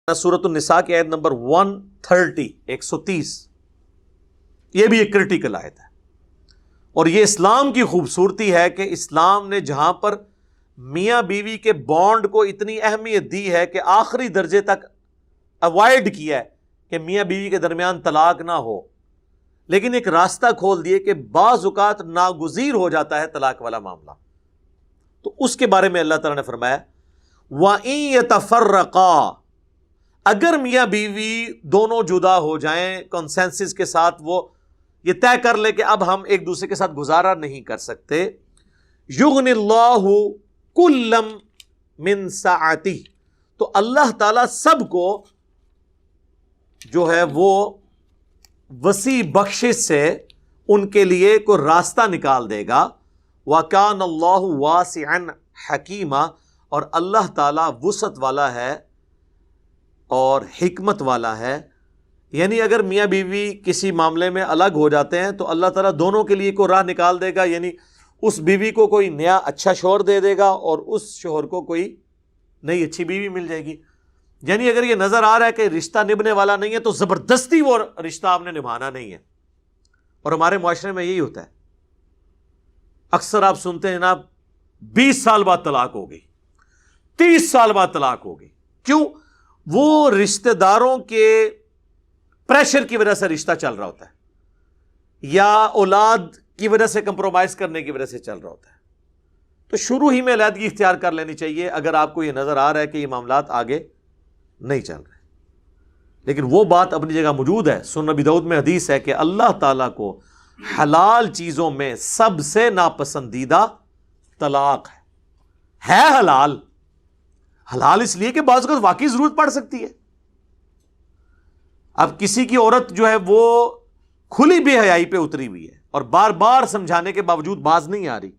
سورۃ النساء کی آیت نمبر 130 130، یہ بھی ایک کرٹیکل آیت ہے، اور یہ اسلام کی خوبصورتی ہے کہ اسلام نے جہاں پر میاں بیوی کے بانڈ کو اتنی اہمیت دی ہے کہ آخری درجے تک اوائڈ کیا ہے کہ میاں بیوی کے درمیان طلاق نہ ہو، لیکن ایک راستہ کھول دیے کہ بعض اوقات ناگزیر ہو جاتا ہے طلاق والا معاملہ، تو اس کے بارے میں اللہ تعالیٰ نے فرمایا وَإِن يَتَفَرَّقَا، اگر میاں بیوی دونوں جدا ہو جائیں کنسنسس کے ساتھ، وہ یہ طے کر لے کہ اب ہم ایک دوسرے کے ساتھ گزارا نہیں کر سکتے، یغنی اللہ کلا من سعتہ، تو اللہ تعالیٰ سب کو جو ہے وہ وسیع بخشش سے ان کے لیے کوئی راستہ نکال دے گا، وَكَانَ اللَّهُ وَاسِعًا حَكِيمًا، اور اللہ تعالیٰ وسعت والا ہے اور حکمت والا ہے۔ یعنی اگر میاں بیوی کسی معاملے میں الگ ہو جاتے ہیں تو اللہ تعالیٰ دونوں کے لیے کوئی راہ نکال دے گا، یعنی اس بیوی کو کوئی نیا اچھا شوہر دے دے گا اور اس شوہر کو کوئی نئی اچھی بیوی مل جائے گی۔ یعنی اگر یہ نظر آ رہا ہے کہ رشتہ نبھنے والا نہیں ہے تو زبردستی وہ رشتہ آپ نے نبھانا نہیں ہے، اور ہمارے معاشرے میں یہی ہوتا ہے، اکثر آپ سنتے ہیں جناب 20 سال بعد طلاق ہو گئی، 30 سال بعد طلاق ہو گئی، کیوں؟ وہ رشتہ داروں کے پریشر کی وجہ سے رشتہ چل رہا ہوتا ہے، یا اولاد کی وجہ سے کمپرومائز کرنے کی وجہ سے چل رہا ہوتا ہے، تو شروع ہی میں علیحدگی اختیار کر لینی چاہیے اگر آپ کو یہ نظر آ رہا ہے کہ یہ معاملات آگے نہیں چل رہے۔ لیکن وہ بات اپنی جگہ موجود ہے، سنن ابی داؤد میں حدیث ہے کہ اللہ تعالیٰ کو حلال چیزوں میں سب سے ناپسندیدہ طلاق ہے حلال۔ حلال اس لیے کہ بعض اوقات واقعی ضرورت پڑ سکتی ہے۔ اب کسی کی عورت جو ہے وہ کھلی بے حیائی پہ اتری ہوئی ہے اور بار بار سمجھانے کے باوجود باز نہیں آ رہی،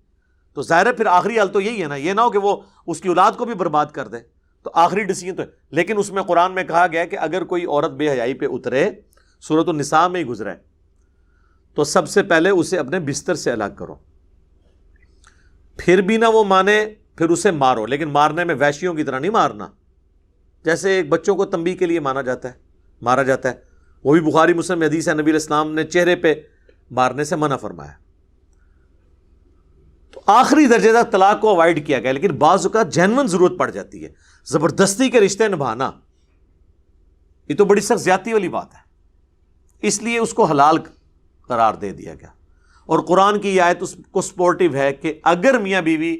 تو ظاہر ہے پھر آخری حل تو یہی ہے نا، یہ نہ ہو کہ وہ اس کی اولاد کو بھی برباد کر دے، تو آخری ڈیسیژن تو ہے۔ لیکن اس میں قرآن میں کہا گیا کہ اگر کوئی عورت بے حیائی پہ اترے، سورۃ النساء میں ہی گزرا ہے، تو سب سے پہلے اسے اپنے بستر سے الگ کرو، پھر بھی نہ وہ مانے پھر اسے مارو، لیکن مارنے میں وحشیوں کی طرح نہیں مارنا، جیسے ایک بچوں کو تنبیہ کے لیے مارا جاتا ہے، وہ بھی بخاری مسلم میں حدیث ہے، نبی علیہ السلام نے چہرے پہ مارنے سے منع فرمایا۔ تو آخری درجے تک طلاق کو اوائڈ کیا گیا، لیکن بعض اوقات جینون ضرورت پڑ جاتی ہے، زبردستی کے رشتے نبھانا یہ تو بڑی سخت زیادتی والی بات ہے، اس لیے اس کو حلال قرار دے دیا گیا۔ اور قرآن کی یہ آیت اس کو سپورٹیو ہے کہ اگر میاں بیوی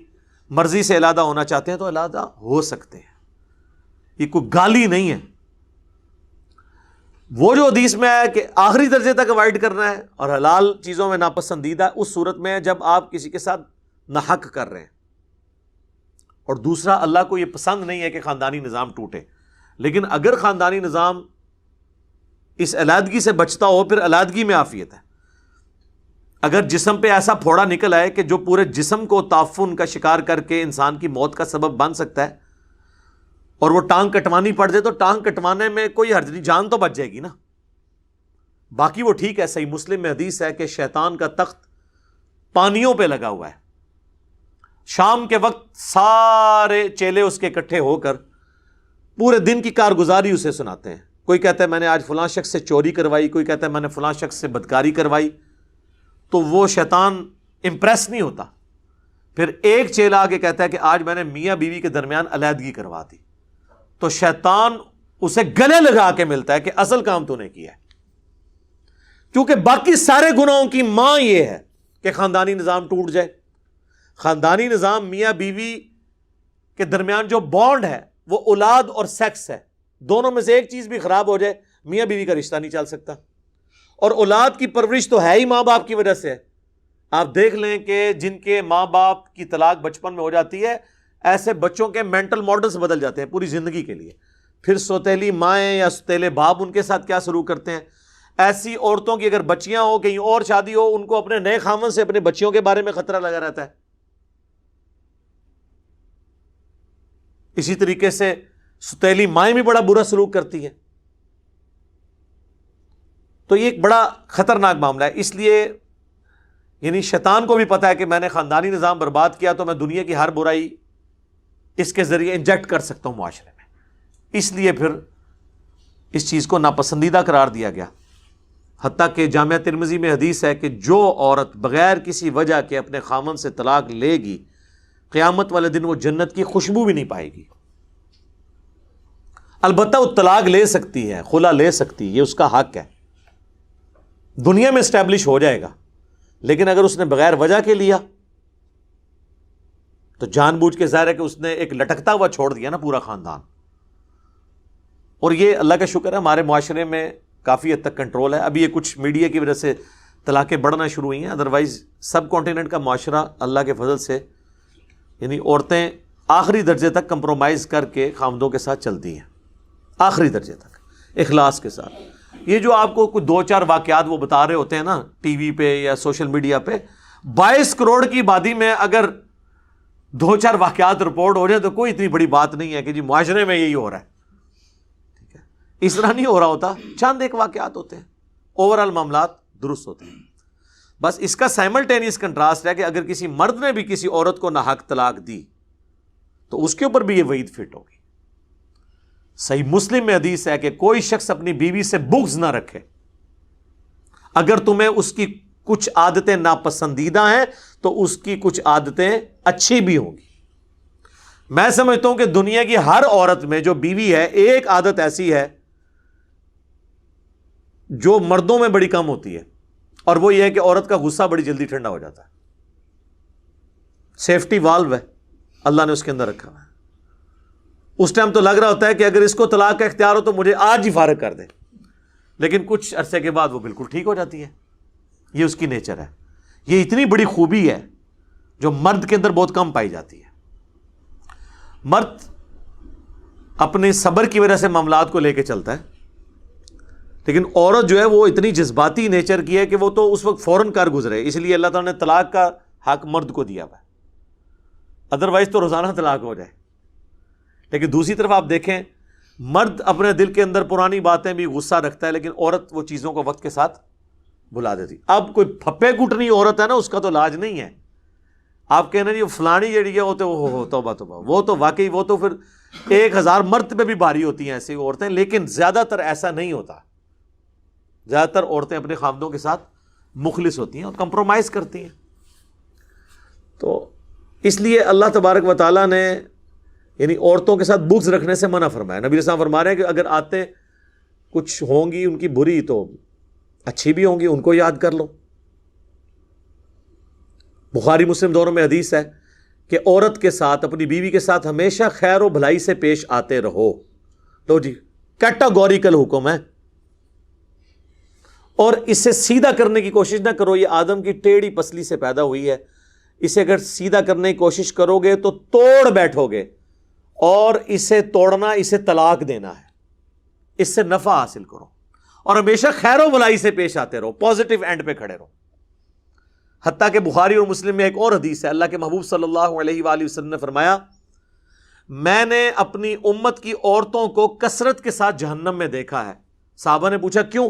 مرضی سے علیحدہ ہونا چاہتے ہیں تو علیحدہ ہو سکتے ہیں، یہ کوئی گالی نہیں ہے۔ وہ جو حدیث میں ہے کہ آخری درجے تک اوائڈ کرنا ہے اور حلال چیزوں میں ناپسندیدہ اس صورت میں ہے جب آپ کسی کے ساتھ ناحق کر رہے ہیں، اور دوسرا اللہ کو یہ پسند نہیں ہے کہ خاندانی نظام ٹوٹے۔ لیکن اگر خاندانی نظام اس علیحدگی سے بچتا ہو، پھر علیحدگی میں عافیت ہے۔ اگر جسم پہ ایسا پھوڑا نکل آئے کہ جو پورے جسم کو تعفن کا شکار کر کے انسان کی موت کا سبب بن سکتا ہے، اور وہ ٹانگ کٹوانی پڑ جائے، تو ٹانگ کٹوانے میں کوئی حرج نہیں، جان تو بچ جائے گی نا، باقی وہ ٹھیک ہے۔ صحیح مسلم میں حدیث ہے کہ شیطان کا تخت پانیوں پہ لگا ہوا ہے، شام کے وقت سارے چیلے اس کے اکٹھے ہو کر پورے دن کی کارگزاری اسے سناتے ہیں۔ کوئی کہتا ہے میں نے آج فلاں شخص سے چوری کروائی، کوئی کہتا ہے میں نے فلاں شخص سے بدکاری کروائی، تو وہ شیطان امپریس نہیں ہوتا، پھر ایک چیلا آ کے کہتا ہے کہ آج میں نے میاں بیوی کے درمیان علیحدگی کروا دی، تو شیطان اسے گلے لگا کے ملتا ہے کہ اصل کام تو نے کیا ہے، کیونکہ باقی سارے گناہوں کی ماں یہ ہے کہ خاندانی نظام ٹوٹ جائے۔ خاندانی نظام میاں بیوی کے درمیان جو بانڈ ہے وہ اولاد اور سیکس ہے، دونوں میں سے ایک چیز بھی خراب ہو جائے میاں بیوی کا رشتہ نہیں چل سکتا۔ اور اولاد کی پرورش تو ہے ہی ماں باپ کی وجہ سے ہے۔ آپ دیکھ لیں کہ جن کے ماں باپ کی طلاق بچپن میں ہو جاتی ہے، ایسے بچوں کے مینٹل ماڈلز بدل جاتے ہیں پوری زندگی کے لیے، پھر سوتیلی مائیں یا سوتیلے باپ ان کے ساتھ کیا سلوک کرتے ہیں۔ ایسی عورتوں کی اگر بچیاں ہو، کہیں اور شادی ہو، ان کو اپنے نئے خاوند سے اپنے بچیوں کے بارے میں خطرہ لگا رہتا ہے۔ اسی طریقے سے سوتیلی مائیں بھی بڑا برا سلوک کرتی ہیں، تو یہ ایک بڑا خطرناک معاملہ ہے۔ اس لیے یعنی شیطان کو بھی پتا ہے کہ میں نے خاندانی نظام برباد کیا تو میں دنیا کی ہر برائی اس کے ذریعے انجیکٹ کر سکتا ہوں معاشرے میں، اس لیے پھر اس چیز کو ناپسندیدہ قرار دیا گیا، حتیٰ کہ جامعہ ترمذی میں حدیث ہے کہ جو عورت بغیر کسی وجہ کے اپنے خاوند سے طلاق لے گی قیامت والے دن وہ جنت کی خوشبو بھی نہیں پائے گی۔ البتہ وہ طلاق لے سکتی ہے، خلا لے سکتی ہے، یہ اس کا حق ہے، دنیا میں اسٹیبلش ہو جائے گا، لیکن اگر اس نے بغیر وجہ کے لیا تو جان بوجھ کے ظاہر ہے کہ اس نے ایک لٹکتا ہوا چھوڑ دیا نا پورا خاندان۔ اور یہ اللہ کا شکر ہے ہمارے معاشرے میں کافی حد تک کنٹرول ہے، ابھی یہ کچھ میڈیا کی وجہ سے طلاقیں بڑھنا شروع ہوئی ہیں، ادروائز سب کانٹیننٹ کا معاشرہ اللہ کے فضل سے یعنی عورتیں آخری درجے تک کمپرومائز کر کے خاوندوں کے ساتھ چلتی ہیں، آخری درجے تک اخلاص کے ساتھ۔ یہ جو آپ کو کوئی 2-4 واقعات وہ بتا رہے ہوتے ہیں نا ٹی وی پہ یا سوشل میڈیا پہ، 22 کروڑ کی آبادی میں اگر 2-4 واقعات رپورٹ ہو جائے تو کوئی اتنی بڑی بات نہیں ہے کہ جی معاشرے میں یہی ہو رہا ہے، ٹھیک ہے، اس طرح نہیں ہو رہا ہوتا، چند ایک واقعات ہوتے ہیں، اوورآل معاملات درست ہوتے ہیں۔ بس اس کا سائملٹینیس کنٹراسٹ ہے کہ اگر کسی مرد نے بھی کسی عورت کو ناحق طلاق دی تو اس کے اوپر بھی یہ وعید فٹ ہوگی۔ صحیح مسلم میں حدیث ہے کہ کوئی شخص اپنی بیوی سے بغض نہ رکھے، اگر تمہیں اس کی کچھ عادتیں ناپسندیدہ ہیں تو اس کی کچھ عادتیں اچھی بھی ہوں گی۔ میں سمجھتا ہوں کہ دنیا کی ہر عورت میں جو بیوی ہے ایک عادت ایسی ہے جو مردوں میں بڑی کم ہوتی ہے، اور وہ یہ ہے کہ عورت کا غصہ بڑی جلدی ٹھنڈا ہو جاتا ہے۔ سیفٹی والو ہے اللہ نے اس کے اندر رکھا ہے، اس ٹائم تو لگ رہا ہوتا ہے کہ اگر اس کو طلاق کا اختیار ہو تو مجھے آج ہی فارغ کر دے، لیکن کچھ عرصے کے بعد وہ بالکل ٹھیک ہو جاتی ہے۔ یہ اس کی نیچر ہے، یہ اتنی بڑی خوبی ہے جو مرد کے اندر بہت کم پائی جاتی ہے۔ مرد اپنے صبر کی وجہ سے معاملات کو لے کے چلتا ہے، لیکن عورت جو ہے وہ اتنی جذباتی نیچر کی ہے کہ وہ تو اس وقت فوراً کر گزرے، اس لیے اللہ تعالیٰ نے طلاق کا حق مرد کو دیا ہوا ہے، ادروائز تو روزانہ طلاق ہو جائے۔ لیکن دوسری طرف آپ دیکھیں مرد اپنے دل کے اندر پرانی باتیں بھی غصہ رکھتا ہے، لیکن عورت وہ چیزوں کو وقت کے ساتھ بھلا دیتی۔ اب کوئی پھپے کٹنی عورت ہے نا، اس کا تو علاج نہیں ہے۔ آپ کہنا جی فلانی جڑی ہے وہ تو توبہ توبہ، وہ تو واقعی وہ تو پھر 1000 مرتبے بھی بھاری ہوتی ہیں ایسی عورتیں، لیکن زیادہ تر ایسا نہیں ہوتا۔ زیادہ تر عورتیں اپنے خاوندوں کے ساتھ مخلص ہوتی ہیں اور کمپرومائز کرتی ہیں۔ تو اس لیے اللہ تبارک و تعالیٰ نے یعنی عورتوں کے ساتھ بغض رکھنے سے منع فرمایا۔ نبی علیہ السلام فرما رہے ہیں کہ اگر آتے کچھ ہوں گی ان کی بری تو اچھی بھی ہوں گی، ان کو یاد کر لو۔ بخاری مسلم دونوں میں حدیث ہے کہ عورت کے ساتھ اپنی بیوی کے ساتھ ہمیشہ خیر و بھلائی سے پیش آتے رہو۔ تو جی کیٹاگوریکل حکم ہے، اور اسے سیدھا کرنے کی کوشش نہ کرو۔ یہ آدم کی ٹیڑھی پسلی سے پیدا ہوئی ہے، اسے اگر سیدھا کرنے کی کوشش کرو گے تو توڑ بیٹھو گے، اور اسے توڑنا اسے طلاق دینا ہے۔ اس سے نفع حاصل کرو اور ہمیشہ خیر و بھلائی سے پیش آتے رہو، پازیٹیو اینڈ پہ کھڑے رہو۔ حتیٰ کہ بخاری اور مسلم میں ایک اور حدیث ہے، اللہ کے محبوب صلی اللہ علیہ وآلہ وسلم نے فرمایا میں نے اپنی امت کی عورتوں کو کثرت کے ساتھ جہنم میں دیکھا ہے۔ صحابہ نے پوچھا کیوں؟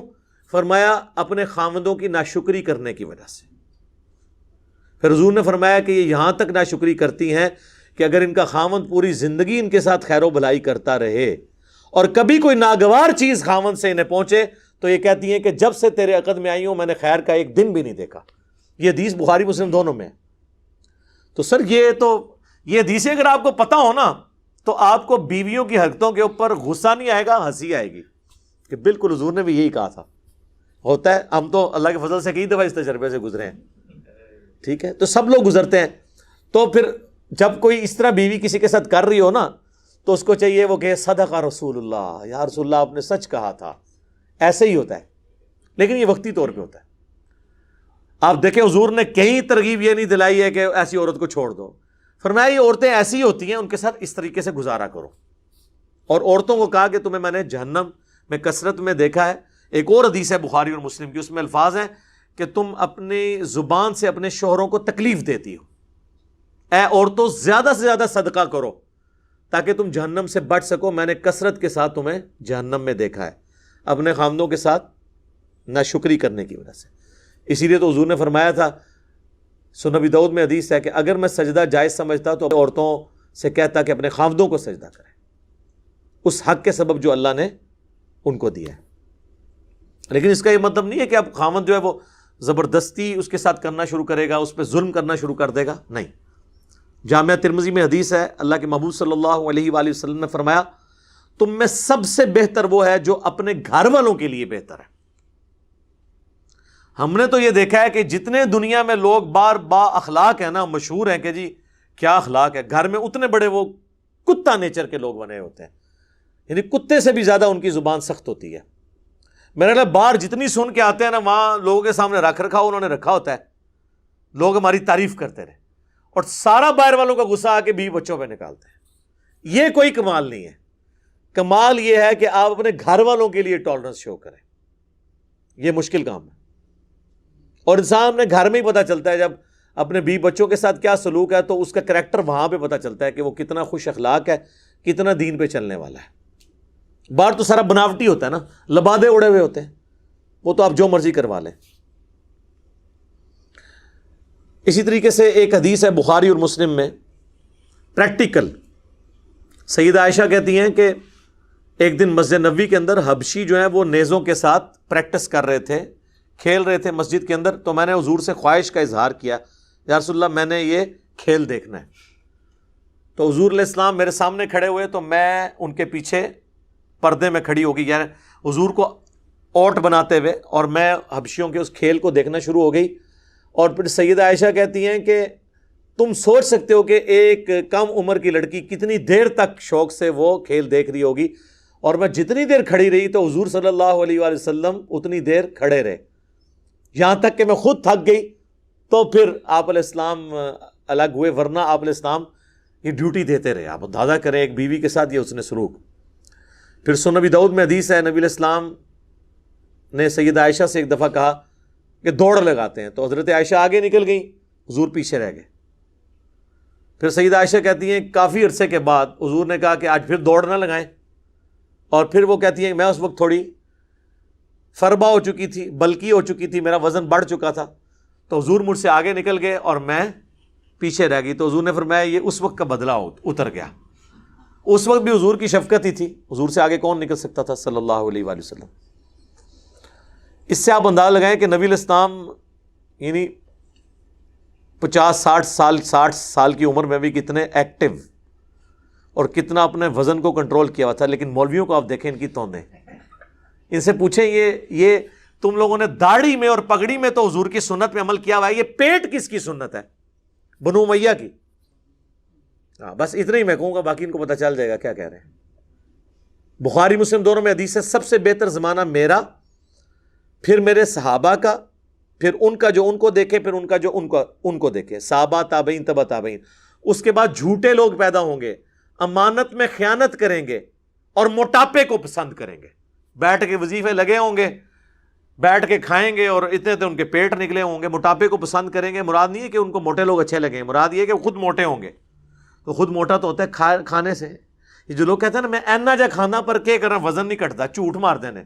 فرمایا اپنے خاوندوں کی ناشکری کرنے کی وجہ سے۔ پھر حضور نے فرمایا کہ یہ یہاں تک ناشکری کرتی ہیں کہ اگر ان کا خاوند پوری زندگی ان کے ساتھ خیر و بھلائی کرتا رہے اور کبھی کوئی ناگوار چیز خاوند سے انہیں پہنچے تو یہ کہتی ہیں کہ جب سے تیرے عقد میں آئی ہوں میں نے خیر کا ایک دن بھی نہیں دیکھا۔ یہ حدیث بخاری مسلم دونوں میں ہے۔ تو سر یہ حدیثیں اگر آپ کو پتہ ہو نا تو آپ کو بیویوں کی حرکتوں کے اوپر غصہ نہیں آئے گا، ہنسی آئے گی کہ بالکل حضور نے بھی یہی کہا تھا۔ ہوتا ہے، ہم تو اللہ کے فضل سے کئی دفعہ اس تجربے سے گزرے ہیں، ٹھیک ہے، تو سب لوگ گزرتے ہیں۔ تو پھر جب کوئی اس طرح بیوی کسی کے ساتھ کر رہی ہو نا تو اس کو چاہیے وہ کہ صدق رسول اللہ، یا رسول اللہ آپ نے سچ کہا تھا۔ ایسے ہی ہوتا ہے، لیکن یہ وقتی طور پہ ہوتا ہے۔ آپ دیکھیں حضور نے کہیں ترغیب یہ نہیں دلائی ہے کہ ایسی عورت کو چھوڑ دو، فرمایا یہ عورتیں ایسی ہوتی ہیں ان کے ساتھ اس طریقے سے گزارا کرو۔ اور عورتوں کو کہا کہ تمہیں میں نے جہنم میں کثرت میں دیکھا ہے۔ ایک اور حدیث ہے بخاری اور مسلم کی، اس میں الفاظ ہیں کہ تم اپنی زبان سے اپنے شوہروں کو تکلیف دیتی ہو، اے عورتوں زیادہ سے زیادہ صدقہ کرو تاکہ تم جہنم سے بچ سکو، میں نے کثرت کے ساتھ تمہیں جہنم میں دیکھا ہے اپنے خاوندوں کے ساتھ ناشکری کرنے کی وجہ سے۔ اسی لیے تو حضور نے فرمایا تھا، سنن ابی داؤد میں حدیث ہے کہ اگر میں سجدہ جائز سمجھتا تو عورتوں سے کہتا کہ اپنے خاوندوں کو سجدہ کریں، اس حق کے سبب جو اللہ نے ان کو دیا ہے. لیکن اس کا یہ مطلب نہیں ہے کہ اب خاوند جو ہے وہ زبردستی اس کے ساتھ کرنا شروع کرے گا, اس پہ ظلم کرنا شروع کر دے گا, نہیں. جامعہ ترمذی میں حدیث ہے, اللہ کے محبوب صلی اللہ علیہ وآلہ وسلم نے فرمایا تم میں سب سے بہتر وہ ہے جو اپنے گھر والوں کے لیے بہتر ہے. ہم نے تو یہ دیکھا ہے کہ جتنے دنیا میں لوگ با اخلاق ہیں نا, مشہور ہیں کہ جی کیا اخلاق ہے, گھر میں اتنے بڑے وہ کتا نیچر کے لوگ بنے ہوتے ہیں, یعنی کتے سے بھی زیادہ ان کی زبان سخت ہوتی ہے. میرے لیے باہر جتنی سن کے آتے ہیں نا, وہاں لوگوں کے سامنے رکھ رکھا انہوں نے رکھا ہوتا ہے, لوگ ہماری تعریف کرتے رہے, اور سارا باہر والوں کا غصہ آ کے بیوی بچوں پہ نکالتے ہیں. یہ کوئی کمال نہیں ہے. کمال یہ ہے کہ آپ اپنے گھر والوں کے لیے ٹالرنس شو کریں. یہ مشکل کام ہے, اور انسان اپنے گھر میں ہی پتہ چلتا ہے جب اپنے بیوی بچوں کے ساتھ کیا سلوک ہے, تو اس کا کریکٹر وہاں پہ پتہ چلتا ہے کہ وہ کتنا خوش اخلاق ہے, کتنا دین پہ چلنے والا ہے. باہر تو سارا بناوٹی ہوتا ہے نا, لبادے اڑے ہوئے ہوتے ہیں, وہ تو آپ جو مرضی کروا لیں. اسی طریقے سے ایک حدیث ہے بخاری اور مسلم میں, پریکٹیکل. سیدہ عائشہ کہتی ہیں کہ ایک دن مسجد نبوی کے اندر حبشی جو ہیں وہ نیزوں کے ساتھ پریکٹس کر رہے تھے, کھیل رہے تھے مسجد کے اندر. تو میں نے حضور سے خواہش کا اظہار کیا, یا رسول اللہ میں نے یہ کھیل دیکھنا ہے. تو حضور علیہ السلام میرے سامنے کھڑے ہوئے, تو میں ان کے پیچھے پردے میں کھڑی ہو گئی, یعنی حضور کو اوٹ بناتے ہوئے, اور میں حبشیوں کے اس کھیل کو دیکھنا شروع ہو گئی. اور پھر سیدہ عائشہ کہتی ہیں کہ تم سوچ سکتے ہو کہ ایک کم عمر کی لڑکی کتنی دیر تک شوق سے وہ کھیل دیکھ رہی ہوگی, اور میں جتنی دیر کھڑی رہی تو حضور صلی اللہ علیہ وآلہ وسلم اتنی دیر کھڑے رہے, یہاں تک کہ میں خود تھک گئی. تو پھر آپ علیہ السلام الگ ہوئے, ورنہ آپ علیہ السلام یہ ڈیوٹی دیتے رہے. آپ اندازہ کریں ایک بیوی کے ساتھ یہ اس نے سلوک. پھر سنن نبی داؤد میں حدیث ہے, نبی علیہ السلام نے سیدہ عائشہ سے ایک دفعہ کہا کہ دوڑ لگاتے ہیں, تو حضرت عائشہ آگے نکل گئیں, حضور پیچھے رہ گئے. پھر سیدہ عائشہ کہتی ہیں کافی عرصے کے بعد حضور نے کہا کہ آج پھر دوڑ نہ لگائیں, اور پھر وہ کہتی ہیں میں اس وقت تھوڑی فربا ہو چکی تھی, بلکی ہو چکی تھی, میرا وزن بڑھ چکا تھا, تو حضور مجھ سے آگے نکل گئے اور میں پیچھے رہ گئی. تو حضور نے فرمایا یہ اس وقت کا بدلہ اتر گیا. اس وقت بھی حضور کی شفقت ہی تھی, حضور سے آگے کون نکل سکتا تھا صلی اللہ علیہ وآلہ وسلم. اس سے آپ اندازہ لگائیں کہ نبی علیہ السلام یعنی 50-60 سال کی عمر میں بھی کتنے ایکٹیو اور کتنا اپنے وزن کو کنٹرول کیا ہوا تھا. لیکن مولویوں کو آپ دیکھیں ان کی توندیں, ان سے پوچھیں یہ تم لوگوں نے داڑھی میں اور پگڑی میں تو حضور کی سنت میں عمل کیا ہوا ہے, یہ پیٹ کس کی سنت ہے؟ بنو امیہ کی. بس اتنا ہی میں کہوں گا, باقی ان کو پتہ چل جائے گا کیا کہہ رہے ہیں. بخاری مسلم دونوں میں حدیث ہے سب سے بہتر زمانہ میرا, پھر میرے صحابہ کا, پھر ان کا جو ان کو دیکھے, پھر ان کا جو ان کو دیکھے, صحابہ تابعین تبع تابعین. اس کے بعد جھوٹے لوگ پیدا ہوں گے, امانت میں خیانت کریں گے اور موٹاپے کو پسند کریں گے. بیٹھ کے وظیفے لگے ہوں گے, بیٹھ کے کھائیں گے اور اتنے ان کے پیٹ نکلے ہوں گے. موٹاپے کو پسند کریں گے, مراد نہیں ہے کہ ان کو موٹے لوگ اچھے لگیں, مراد یہ ہے کہ خود موٹے ہوں گے. تو خود موٹا تو ہوتا ہے کھانے سے. یہ جو لوگ کہتے ہیں نا میں اینا جا کھانا پر کیا کرنا, وزن نہیں کٹتا, جھوٹ مار دینے.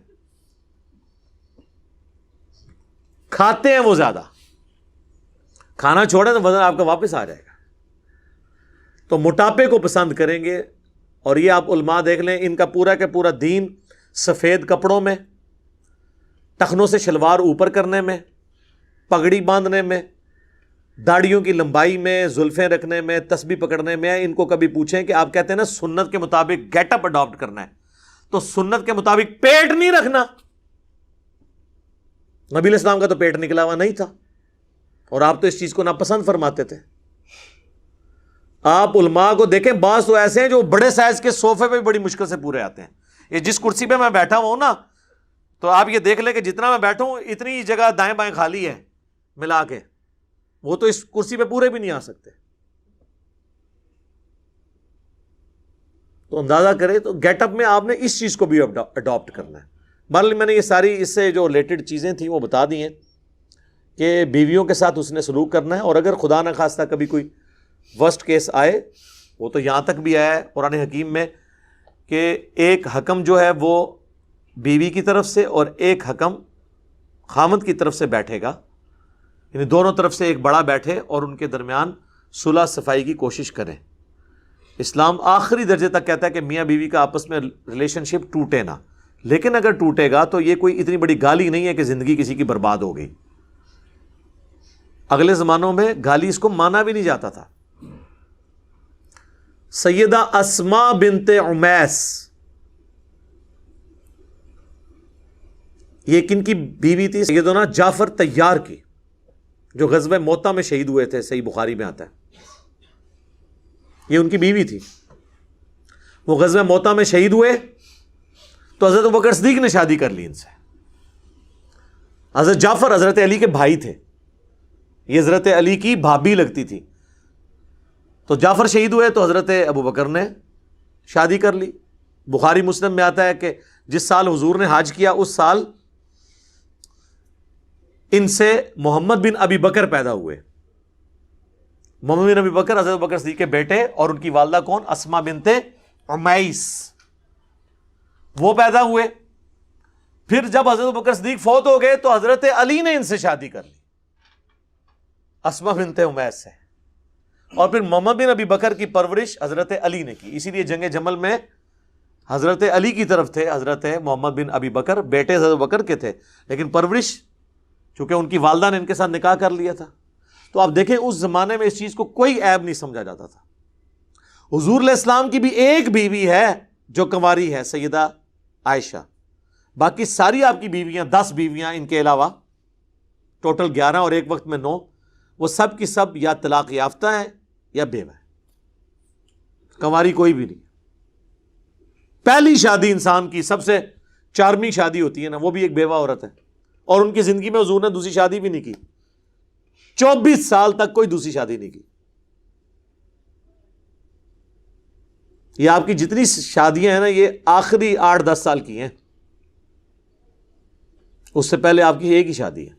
کھاتے ہیں وہ زیادہ, کھانا چھوڑیں تو وزن آپ کا واپس آ جائے گا. تو موٹاپے کو پسند کریں گے. اور یہ آپ علماء دیکھ لیں, ان کا پورا کا پورا دین سفید کپڑوں میں, ٹخنوں سے شلوار اوپر کرنے میں, پگڑی باندھنے میں, داڑھیوں کی لمبائی میں, زلفیں رکھنے میں, تسبیح پکڑنے میں. ان کو کبھی پوچھیں کہ آپ کہتے ہیں نا سنت کے مطابق گیٹ اپ اڈاپٹ کرنا ہے, تو سنت کے مطابق پیٹ نہیں رکھنا. نبی علیہ السلام کا تو پیٹ نکلا ہوا نہیں تھا, اور آپ تو اس چیز کو ناپسند فرماتے تھے. آپ علماء کو دیکھیں, بعض تو ایسے ہیں جو بڑے سائز کے صوفے پہ بڑی مشکل سے پورے آتے ہیں. یہ جس کرسی پہ میں بیٹھا ہوں نا, تو آپ یہ دیکھ لیں کہ جتنا میں بیٹھا ہوں اتنی جگہ دائیں بائیں خالی ہے ملا کے, وہ تو اس کرسی پہ پورے بھی نہیں آ سکتے. تو اندازہ کریں, تو گیٹ اپ میں آپ نے اس چیز کو بھی اڈاپٹ کرنا ہے. بہرحال میں نے یہ ساری اس سے جو ریلیٹڈ چیزیں تھیں وہ بتا دی ہیں کہ بیویوں کے ساتھ اس نے سلوک کرنا ہے. اور اگر خدا نہ خواستہ کبھی کوئی ورسٹ کیس آئے, وہ تو یہاں تک بھی آیا ہے قرآن حکیم میں کہ ایک حکم جو ہے وہ بیوی کی طرف سے اور ایک حکم خامد کی طرف سے بیٹھے گا, یعنی دونوں طرف سے ایک بڑا بیٹھے اور ان کے درمیان صلح صفائی کی کوشش کریں. اسلام آخری درجے تک کہتا ہے کہ میاں بیوی کا آپس میں ریلیشن شپ ٹوٹے نہ, لیکن اگر ٹوٹے گا تو یہ کوئی اتنی بڑی گالی نہیں ہے کہ زندگی کسی کی برباد ہو گئی. اگلے زمانوں میں گالی اس کو مانا بھی نہیں جاتا تھا. سیدہ اسماء بنت عمیس، یہ کن کی بیوی تھی؟ سیدنا جعفر طیار کی، جو غزوہ موطا میں شہید ہوئے تھے، صحیح بخاری میں آتا ہے. یہ ان کی بیوی تھی. وہ غزوہ موطا میں شہید ہوئے تو حضرت ابوبکر صدیق نے شادی کر لی ان سے. حضرت جعفر حضرت علی کے بھائی تھے، یہ حضرت علی کی بھابھی لگتی تھی. تو جعفر شہید ہوئے تو حضرت ابوبکر نے شادی کر لی. بخاری مسلم میں آتا ہے کہ جس سال حضور نے حج کیا اس سال ان سے محمد بن ابی بکر پیدا ہوئے. محمد بن ابی بکر حضرت ابوبکر صدیق کے بیٹے، اور ان کی والدہ کون؟ اسماء بنت عمیس، وہ پیدا ہوئے. پھر جب حضرت ابوبکر صدیق فوت ہو گئے تو حضرت علی نے ان سے شادی کر لی، اسماء بنت عمیس سے. اور پھر محمد بن ابی بکر کی پرورش حضرت علی نے کی. اسی لیے جنگ جمل میں حضرت علی کی طرف تھے حضرت محمد بن ابی بکر، بیٹے حضرت بکر کے تھے، لیکن پرورش چونکہ ان کی والدہ نے ان کے ساتھ نکاح کر لیا تھا. تو آپ دیکھیں اس زمانے میں اس چیز کو کوئی عیب نہیں سمجھا جاتا تھا. حضور علیہ السلام کی بھی ایک بیوی ہے جو کنواری ہے، سیدہ عائشہ. باقی ساری آپ کی بیویاں، 10 بیویاں ان کے علاوہ، ٹوٹل 11 اور ایک وقت میں 9، وہ سب کی سب یا طلاق یافتہ ہیں یا بیوہ ہیں. کنواری کوئی بھی نہیں. پہلی شادی انسان کی سب سے چارمنگ شادی ہوتی ہے نا، وہ بھی ایک بیوہ عورت ہے. اور ان کی زندگی میں حضور نے دوسری شادی بھی نہیں کی. 24 سال تک کوئی دوسری شادی نہیں کی. یہ آپ کی جتنی شادیاں ہیں نا، یہ آخری 8-10 سال کی ہیں. اس سے پہلے آپ کی ایک ہی شادی ہے.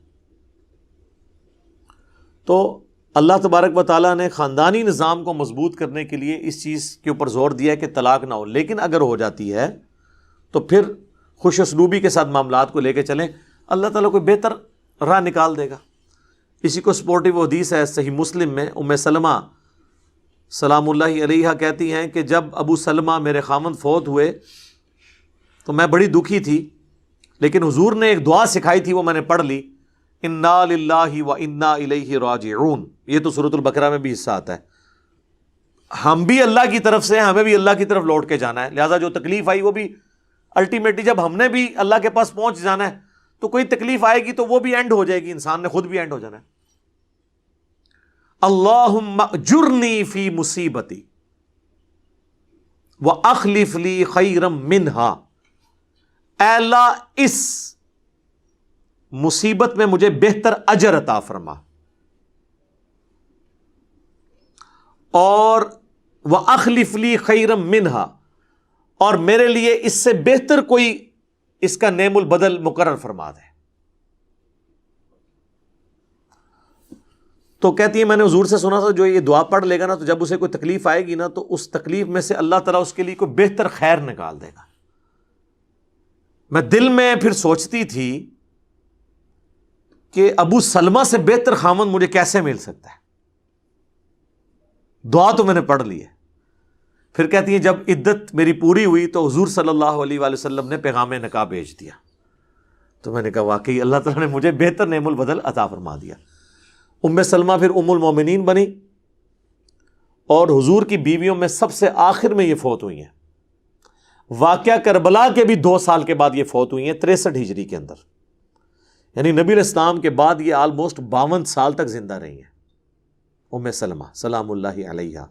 تو اللہ تبارک و تعالیٰ نے خاندانی نظام کو مضبوط کرنے کے لیے اس چیز کے اوپر زور دیا ہے کہ طلاق نہ ہو. لیکن اگر ہو جاتی ہے تو پھر خوش اسلوبی کے ساتھ معاملات کو لے کے چلیں، اللہ تعالیٰ کوئی بہتر راہ نکال دے گا. اسی کو سپورٹیو حدیث ہے صحیح مسلم میں، ام سلمہ سلام اللہ علیہا کہتی ہیں کہ جب ابو سلمہ میرے خامند فوت ہوئے تو میں بڑی دکھی تھی، لیکن حضور نے ایک دعا سکھائی تھی، وہ میں نے پڑھ لی، انا للہ و انا الیہ راجعون. یہ تو سورۃ البقرہ میں بھی حصہ آتا ہے. ہم بھی اللہ کی طرف سے ہیں، ہمیں بھی اللہ کی طرف لوٹ کے جانا ہے. لہٰذا جو تکلیف آئی وہ بھی الٹیمیٹلی جب ہم نے بھی اللہ کے پاس پہنچ جانا ہے تو کوئی تکلیف آئے گی تو وہ بھی اینڈ ہو جائے گی، انسان نے خود بھی اینڈ ہو جانا ہے. اللہم اجرنی فی مصیبتی واخلف لی خیرا منہا. اے اللہ اس مصیبت میں مجھے بہتر اجر عطا فرما، اور واخلف لی خیرا منہا، اور میرے لیے اس سے بہتر کوئی اس کا نعم البدل مقرر فرما دے. تو کہتی ہے میں نے حضور سے سنا تھا جو یہ دعا پڑھ لے گا نا، تو جب اسے کوئی تکلیف آئے گی نا تو اس تکلیف میں سے اللہ تعالیٰ اس کے لیے کوئی بہتر خیر نکال دے گا. میں دل میں پھر سوچتی تھی کہ ابو سلمہ سے بہتر خامند مجھے کیسے مل سکتا ہے. دعا تو میں نے پڑھ لی ہے. پھر کہتی ہیں جب عدت میری پوری ہوئی تو حضور صلی اللہ علیہ وآلہ وسلم نے پیغام نکاح بھیج دیا. تو میں نے کہا واقعی اللہ تعالیٰ نے مجھے بہتر نعم البدل عطا فرما دیا. ام سلمہ پھر ام المومنین بنی، اور حضور کی بیویوں میں سب سے آخر میں یہ فوت ہوئی ہیں. واقعہ کربلا کے بھی 2 سال کے بعد یہ فوت ہوئی ہیں، 63 ہجری کے اندر. یعنی نبی علیہ السلام کے بعد یہ آلموسٹ 52 سال تک زندہ رہی ہیں ام سلمہ سلام اللہ علیہا.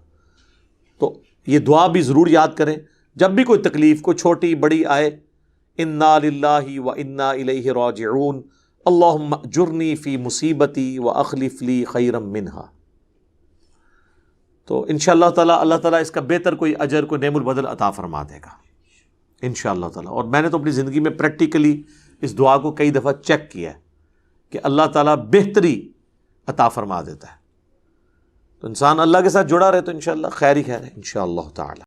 تو یہ دعا بھی ضرور یاد کریں جب بھی کوئی تکلیف کوئی چھوٹی بڑی آئے، انا للہ و انا الیہ راجعون، اللہم اجرنی فی مصیبتی واخلف لی خیرا منہا. تو انشاءاللہ تعالیٰ اللہ تعالیٰ اس کا بہتر کوئی اجر کوئی نعم البدل عطا فرما دے گا انشاءاللہ تعالیٰ. اور میں نے تو اپنی زندگی میں پریکٹیکلی اس دعا کو کئی دفعہ چیک کیا ہے کہ اللہ تعالیٰ بہتری عطا فرما دیتا ہے. تو انسان اللہ کے ساتھ جڑا رہے تو انشاءاللہ خیر ہی خیر ہے انشاءاللہ تعالیٰ.